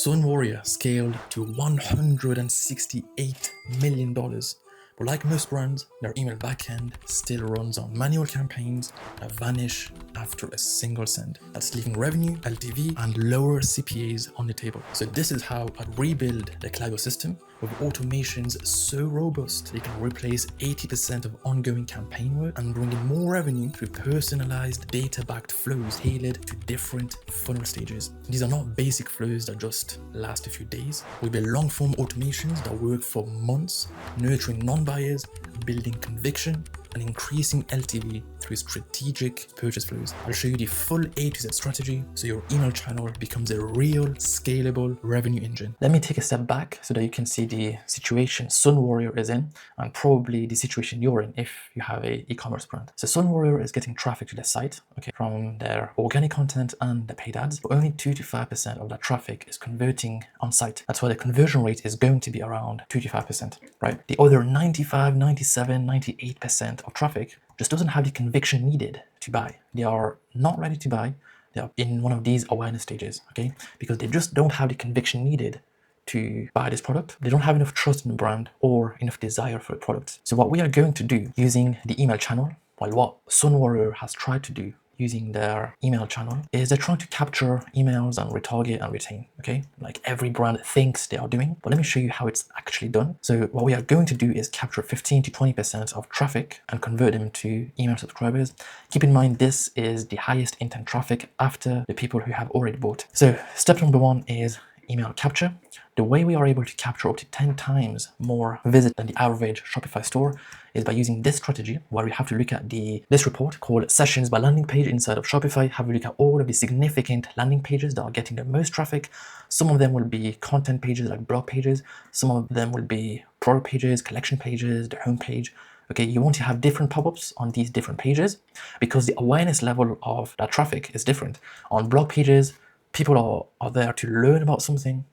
Sunwarrior scaled to $168 million. But like most brands, their email backend still runs on manual campaigns that vanish after a single send. That's leaving revenue, LTV, and lower CPAs on the table. So this is how I'd rebuild the Klaviyo system with automations so robust they can replace 80% of ongoing campaign work and bring in more revenue through personalized data-backed flows tailored to different funnel stages. These are not basic flows that just last a few days. We build long-form automations that work for months, nurturing non-buyers, building conviction, and increasing LTV through strategic purchase flows. I'll show you the full A to Z strategy so your email channel becomes a real scalable revenue engine. Let me take a step back so that you can see the situation Sunwarrior is in and probably the situation you're in if you have an e-commerce brand. So Sunwarrior is getting traffic to the site, from their organic content and the paid ads, but only 2 to 5% of that traffic is converting on site. That's why the conversion rate is going to be around 2 to 5%, right? The other 95, 97, 98% of traffic just doesn't have the conviction needed to buy. They are not ready to buy. They are in one of these awareness stages, because they just don't have the conviction needed to buy this product. They don't have enough trust in the brand or enough desire for the product. So what we are going to do using the email channel, what Sunwarrior has tried to do using their email channel, is they're trying to capture emails and retarget and retain, like every brand thinks they are doing. But let me show you how it's actually done. So what we are going to do is capture 15 to 20% of traffic and convert them to email subscribers. Keep in mind, this is the highest intent traffic after the people who have already bought. So step number one is email capture. The way we are able to capture up to 10 times more visits than the average Shopify store is by using this strategy, where we have to look at this report called Sessions by Landing Page inside of Shopify. Have a look at all of the significant landing pages that are getting the most traffic. Some of them will be content pages like blog pages. Some of them will be product pages, collection pages, the home page. You want to have different pop-ups on these different pages because the awareness level of that traffic is different. On blog pages, people are there to learn about something.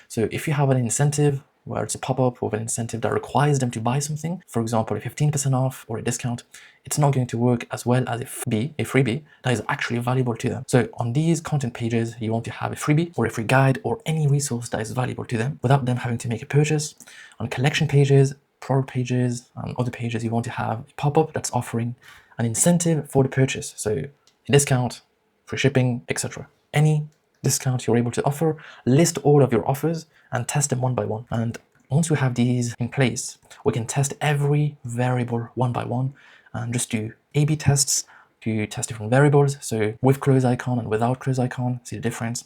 So if you have an incentive where it's a pop-up with an incentive that requires them to buy something, for example, a 15% off or a discount, it's not going to work as well as a freebie that is actually valuable to them. So on these content pages, you want to have a freebie or a free guide or any resource that is valuable to them without them having to make a purchase. On collection pages, product pages, and other pages, you want to have a pop-up that's offering an incentive for the purchase. So a discount, free shipping, etc. Any discount you're able to offer, list all of your offers and test them one by one. And once we have these in place, we can test every variable one by one and just do A/B tests to test different variables. So with close icon and without close icon, see the difference.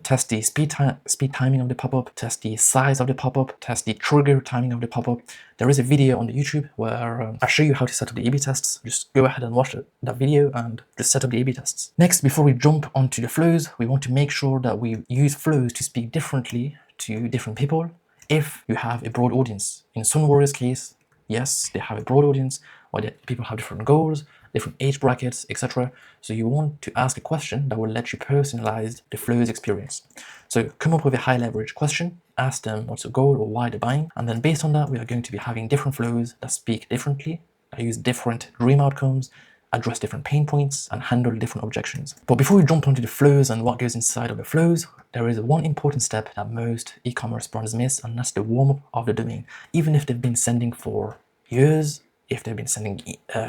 Test the speed timing of the pop-up, test the size of the pop-up, test the trigger timing of the pop-up. There is a video on the YouTube where I show you how to set up the A/B tests. Just go ahead and watch that video and just set up the A/B tests. Next, before we jump onto the flows, we want to make sure that we use flows to speak differently to different people if you have a broad audience. In Sunwarrior's case, yes, they have a broad audience, where people have different goals, different age brackets, etc. So you want to ask a question that will let you personalize the flows experience. So come up with a high leverage question, ask them what's the goal or why they're buying, and then based on that, we are going to be having different flows that speak differently, that use different dream outcomes, address different pain points, and handle different objections. But before we jump onto the flows and what goes inside of the flows, there is one important step that most e-commerce brands miss, and that's the warm-up of the domain. Even if they've been sending for years, if they've been sending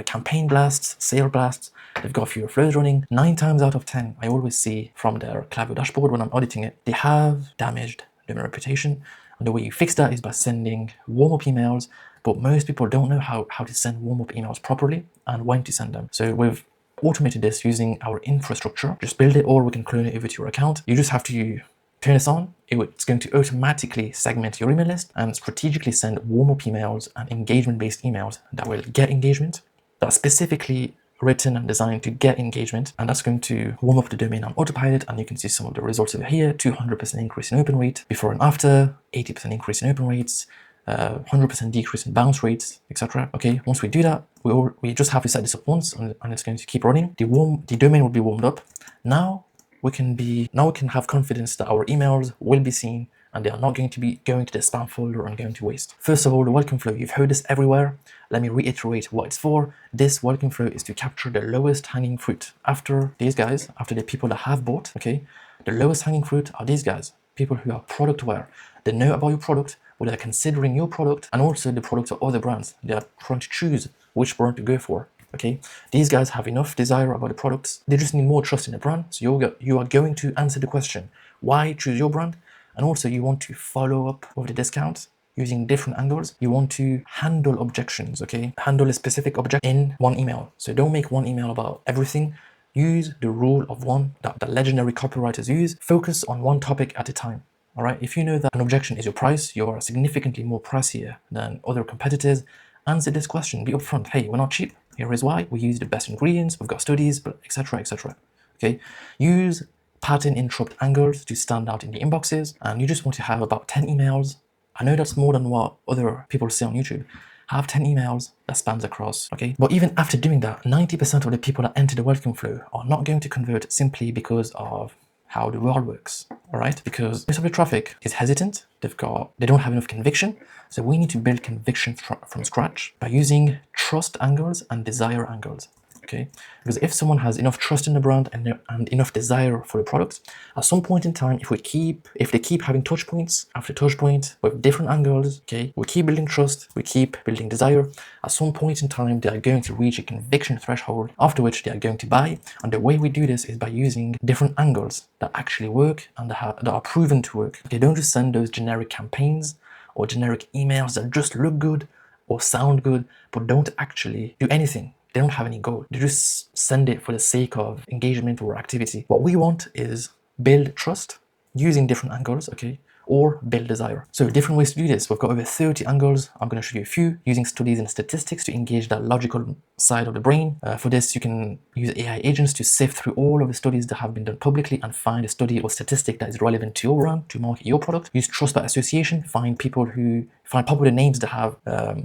campaign blasts, sale blasts, they've got a few flows running, 9 times out of 10, I always see from their Klaviyo dashboard when I'm auditing it, they have damaged domain reputation. And the way you fix that is by sending warm-up emails, but most people don't know how to send warm-up emails properly and when to send them. So we've automated this using our infrastructure. Just build it, or we can clone it over to your account. You just have to turn this on. It's going to automatically segment your email list and strategically send warm-up emails and engagement-based emails that will get engagement, that's specifically written and designed to get engagement, and that's going to warm up the domain on autopilot. And you can see some of the results over here: 200% increase in open rate before and after, 80% increase in open rates, 100% decrease in bounce rates, etc. Once we do that, we just have to set this up once, and it's going to keep running. The domain will be warmed up. Now we can have confidence that our emails will be seen and they are not going to be going to the spam folder and going to waste. First of all, the welcome flow. You've heard this everywhere. Let me reiterate what it's for. This welcome flow is to capture the lowest hanging fruit. After these guys, after the people that have bought, the lowest hanging fruit are these guys. people who are product aware. They know about your product, or they're considering your product, and also the products of other brands. They are trying to choose which brand to go for. Okay, these guys have enough desire about the products. They just need more trust in the brand. So you are going to answer the question, why choose your brand? And also you want to follow up with the discounts using different angles. You want to handle objections, okay? Handle a specific objection in one email. So don't make one email about everything. Use the rule of one that legendary copywriters use. Focus on one topic at a time. All right. If you know that an objection is your price, you're significantly more pricier than other competitors. Answer this question. Be upfront. Hey, we're not cheap. Here is why. We use the best ingredients. We've got studies, etc., etc. Okay. Use pattern interrupt angles to stand out in the inboxes, and you just want to have about 10 emails. I know that's more than what other people say on YouTube. Have 10 emails that spans across, okay? But even after doing that, 90% of the people that enter the welcome flow are not going to convert simply because of how the world works, all right? Because most of the traffic is hesitant. They don't have enough conviction. So we need to build conviction from scratch by using trust angles and desire angles. Okay, because if someone has enough trust in the brand and enough desire for the product, at some point in time, if they keep having touch points after touch point with different angles, okay, we keep building trust, we keep building desire. At some point in time, they are going to reach a conviction threshold, after which they are going to buy. And the way we do this is by using different angles that actually work and that are proven to work. Okay, don't just send those generic campaigns or generic emails that just look good or sound good, but don't actually do anything. They don't have any goal. They just send it for the sake of engagement or activity. What we want is build trust using different angles, okay, or build desire. So different ways to do this. We've got over 30 angles. I'm going to show you a few using studies and statistics to engage that logical side of the brain. For this, you can use AI agents to sift through all of the studies that have been done publicly and find a study or statistic that is relevant to your brand, to market your product. Use trust by association. Find popular names that have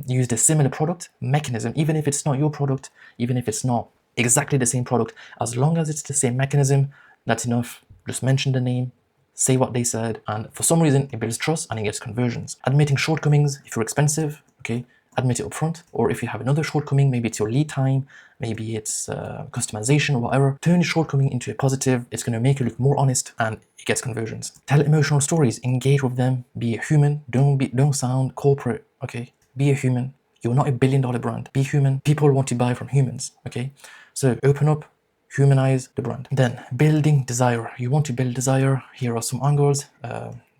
used a similar product mechanism, even if it's not your product, even if it's not exactly the same product, as long as it's the same mechanism, that's enough. Just mention the name, say what they said, and for some reason it builds trust and it gets conversions. Admitting shortcomings, if you're expensive, okay, admit it upfront. Or if you have another shortcoming, maybe it's your lead time, maybe it's customization or whatever, turn the shortcoming into a positive. It's going to make you look more honest and it gets conversions. Tell emotional stories, engage with them, be a human, don't sound corporate, okay? Be a human. You're not $1 billion brand. Be human. People want to buy from humans, okay? So open up, humanize the brand. Then building desire. You want to build desire. Here are some angles.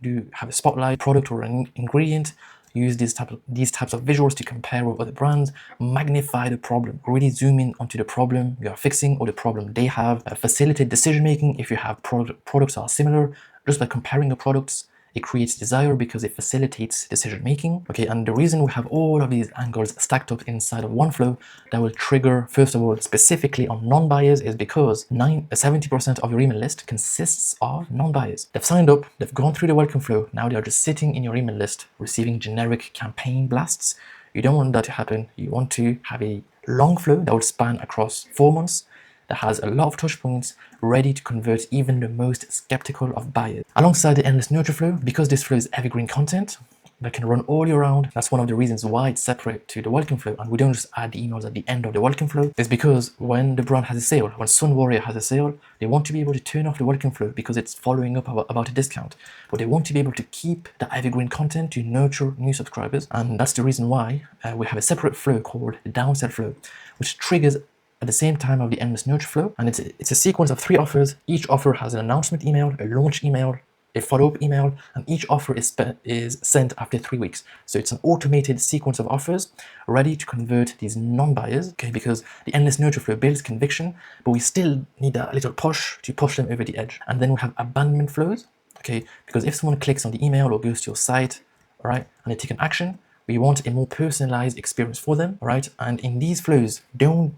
Do have a spotlight, product or an ingredient. Use these types of visuals to compare with other brands. Magnify the problem. Really zoom in onto the problem you are fixing or the problem they have. Facilitate decision making if you have products are similar. Just by comparing the products, it creates desire because it facilitates decision making. Okay, and the reason we have all of these angles stacked up inside of one flow that will trigger, first of all, specifically on non-buyers, is because 70% of your email list consists of non-buyers. They've signed up, they've gone through the welcome flow, now they are just sitting in your email list receiving generic campaign blasts. You don't want that to happen. You want to have a long flow that would span across 4 months, that has a lot of touch points, ready to convert even the most skeptical of buyers. Alongside the endless nurture flow, because this flow is evergreen content that can run all year round, that's one of the reasons why it's separate to the welcome flow, and we don't just add the emails at the end of the welcome flow. It's because when the brand has a sale, when Sunwarrior has a sale, they want to be able to turn off the welcome flow because it's following up about a discount, but they want to be able to keep the evergreen content to nurture new subscribers, and that's the reason why we have a separate flow called the downsell flow, which triggers at the same time of the endless nurture flow. And it's a sequence of 3 offers. Each offer has an announcement email, a launch email, a follow-up email, and each offer is sent after 3 weeks. So it's an automated sequence of offers ready to convert these non-buyers, okay, because the endless nurture flow builds conviction, but we still need that little push to push them over the edge. And then we have abandonment flows, okay, because if someone clicks on the email or goes to your site, all right, and they take an action, we want a more personalized experience for them, all right? And in these flows,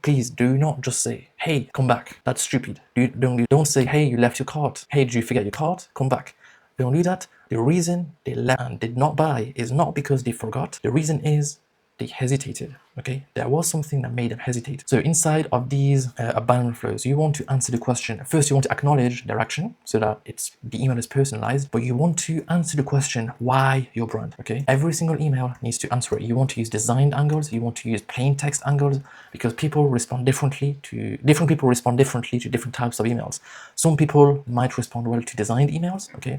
please do not just say, hey, come back. That's stupid. Don't say, hey, you left your cart. Hey, did you forget your cart? Come back. Don't do that. The reason they left and did not buy is not because they forgot. The reason is they hesitated, okay? There was something that made them hesitate. So inside of these abandonment flows, you want to answer the question. First, you want to acknowledge their action so that the email is personalized, but you want to answer the question, why your brand, okay? Every single email needs to answer it. You want to use designed angles, you want to use plain text angles, because different people respond differently to different types of emails. Some people might respond well to designed emails, okay?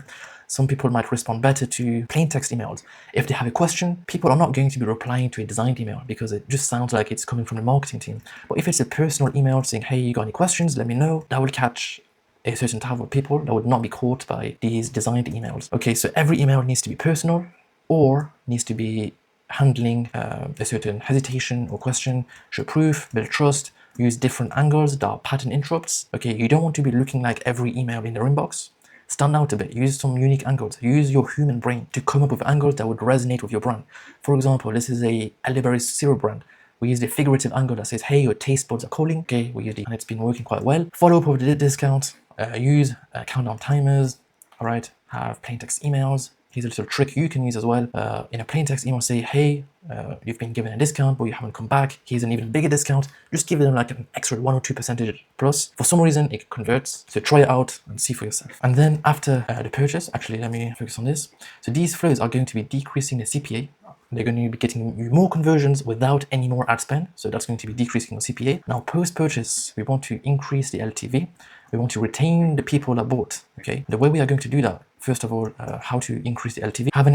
Some people might respond better to plain text emails. If they have a question, people are not going to be replying to a designed email because it just sounds like it's coming from the marketing team. But if it's a personal email saying, hey, you got any questions, let me know, that will catch a certain type of people that would not be caught by these designed emails. Okay, so every email needs to be personal or needs to be handling a certain hesitation or question, show proof, build trust, use different angles that are pattern interrupts. Okay, you don't want to be looking like every email in their inbox. Stand out a bit, use some unique angles, use your human brain to come up with angles that would resonate with your brand. For example, this is a elderberry syrup brand. We use the figurative angle that says, hey, your taste buds are calling. Okay, we use it and it's been working quite well. Follow up with the discount, use countdown timers, all right, have plain text emails. Here's a little trick you can use as well. In a plain text email, say, hey, you've been given a discount, but you haven't come back. Here's an even bigger discount. Just give them like an extra 1 or 2% plus. For some reason, it converts. So try it out and see for yourself. And then after the purchase, actually, let me focus on this. So these flows are going to be decreasing the CPA. They're going to be getting you more conversions without any more ad spend. So that's going to be decreasing your CPA. Now, post-purchase, we want to increase the LTV. We want to retain the people that bought. Okay, the way we are going to do that, first of all, how to increase the LTV, have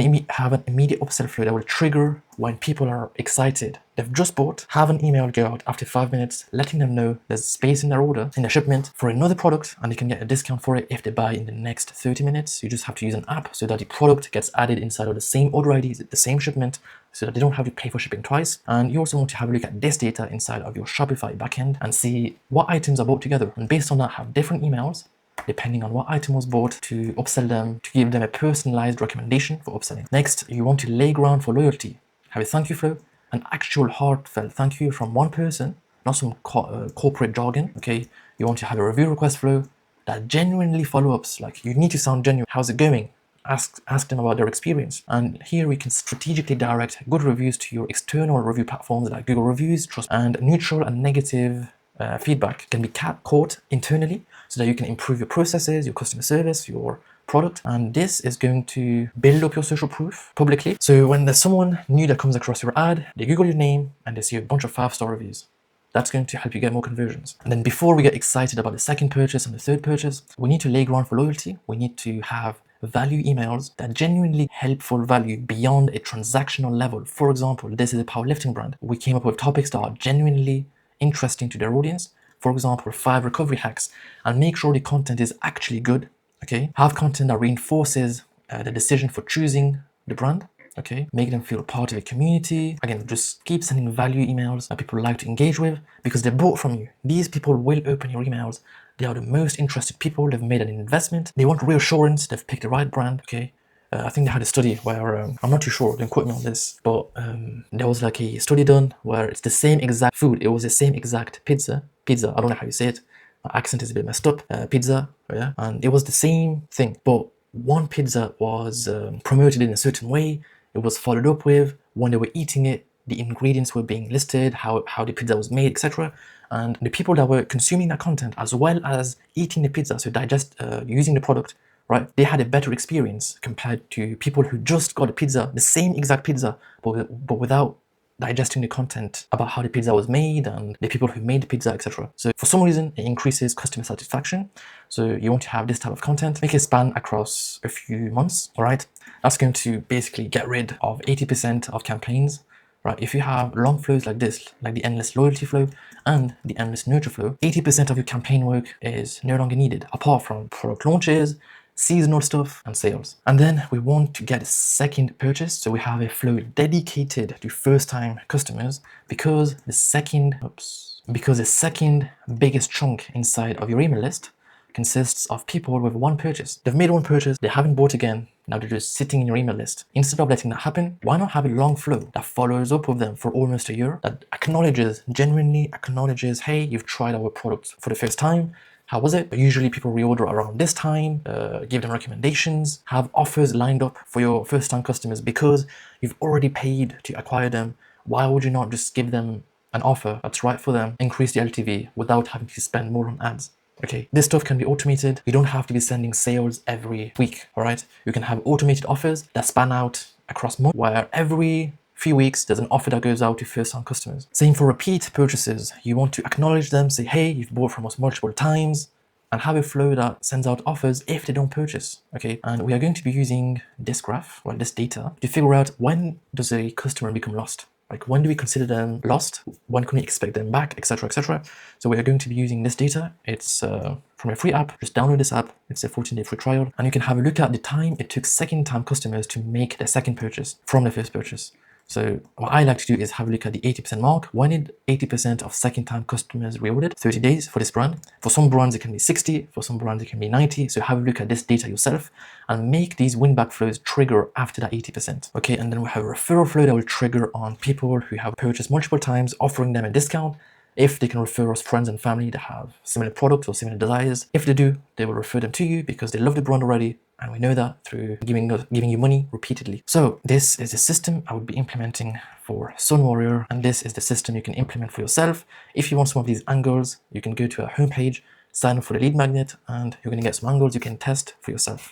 an immediate upsell flow that will trigger when people are excited. They've just bought, have an email go out after 5 minutes, letting them know there's space in their order, in their shipment for another product, and they can get a discount for it if they buy in the next 30 minutes. You just have to use an app so that the product gets added inside of the same order ID, the same shipment, so that they don't have to pay for shipping twice. And you also want to have a look at this data inside of your Shopify backend and see what items are bought together. And based on that, have different emails depending on what item was bought to upsell them, to give them a personalized recommendation for upselling. Next, you want to lay ground for loyalty. Have a thank you flow, an actual heartfelt thank you from one person, not some corporate jargon, okay? You want to have a review request flow that genuinely follow-ups, like you need to sound genuine. How's it going? Ask them about their experience. And here we can strategically direct good reviews to your external review platforms like Google Reviews, Trust, and neutral and negative feedback can be caught internally so that you can improve your processes, your customer service, your product. And this is going to build up your social proof publicly. So when there's someone new that comes across your ad, they Google your name and they see a bunch of 5-star reviews. That's going to help you get more conversions. And then before we get excited about the second purchase and the third purchase, we need to lay ground for loyalty. We need to have value emails that genuinely helpful value beyond a transactional level. For example, this is a powerlifting brand. We came up with topics that are genuinely interesting to their audience. For example, 5 recovery hacks, and make sure the content is actually good. Okay, have content that reinforces the decision for choosing the brand. Okay, make them feel part of a community. Again, just keep sending value emails that people like to engage with because they bought from you. These people will open your emails. They are the most interested people. They've made an investment. They want reassurance. They've picked the right brand. Okay. I think they had a study where, I'm not too sure, don't quote me on this, but there was like a study done where it's the same exact food. It was the same exact pizza, I don't know how you say it. My accent is a bit messed up. Pizza, yeah. And it was the same thing, but one pizza was promoted in a certain way. It was followed up with when they were eating it, the ingredients were being listed, how the pizza was made, etc. And the people that were consuming that content as well as eating the pizza, so using the product, right? They had a better experience compared to people who just got a pizza, the same exact pizza, but without digesting the content about how the pizza was made and the people who made the pizza, etc. So for some reason, it increases customer satisfaction. So you want to have this type of content, make it span across a few months, all right? That's going to basically get rid of 80% of campaigns, right? If you have long flows like this, like the endless loyalty flow and the endless nurture flow, 80% of your campaign work is no longer needed, apart from product launches, seasonal stuff, and sales. And then we want to get a second purchase. So we have a flow dedicated to first-time customers because the second biggest chunk inside of your email list consists of people with one purchase. They've made one purchase, they haven't bought again, now they're just sitting in your email list. Instead of letting that happen, why not have a long flow that follows up with them for almost a year, that genuinely acknowledges, hey, you've tried our product for the first time, how was it? Usually people reorder around this time, give them recommendations, have offers lined up for your first-time customers because you've already paid to acquire them. Why would you not just give them an offer that's right for them, increase the LTV without having to spend more on ads? Okay, this stuff can be automated. You don't have to be sending sales every week, all right? You can have automated offers that span out across months, where every few weeks there's an offer that goes out to first-time customers. Same for repeat purchases. You want to acknowledge them, say, hey, you've bought from us multiple times, and have a flow that sends out offers if they don't purchase. Okay, and we are going to be using this graph, well, this data, to figure out when does a customer become lost. Like, when do we consider them lost? When can we expect them back, etc., etc. So we are going to be using this data. It's from a free app. Just download this app. It's a 14-day free trial, and you can have a look at the time it took second-time customers to make their second purchase from the first purchase. So what I like to do is have a look at the 80% mark. When did 80% of second-time customers reordered? 30 days for this brand. For some brands, it can be 60. For some brands, it can be 90. So have a look at this data yourself and make these win-back flows trigger after that 80%. Okay, and then we have a referral flow that will trigger on people who have purchased multiple times, offering them a discount. If they can refer us friends and family that have similar products or similar desires. If they do, they will refer them to you because they love the brand already. And we know that through giving you money repeatedly. So this is a system I would be implementing for Sunwarrior, and this is the system you can implement for yourself. If you want some of these angles, you can go to our homepage, sign up for the lead magnet, and you're going to get some angles you can test for yourself.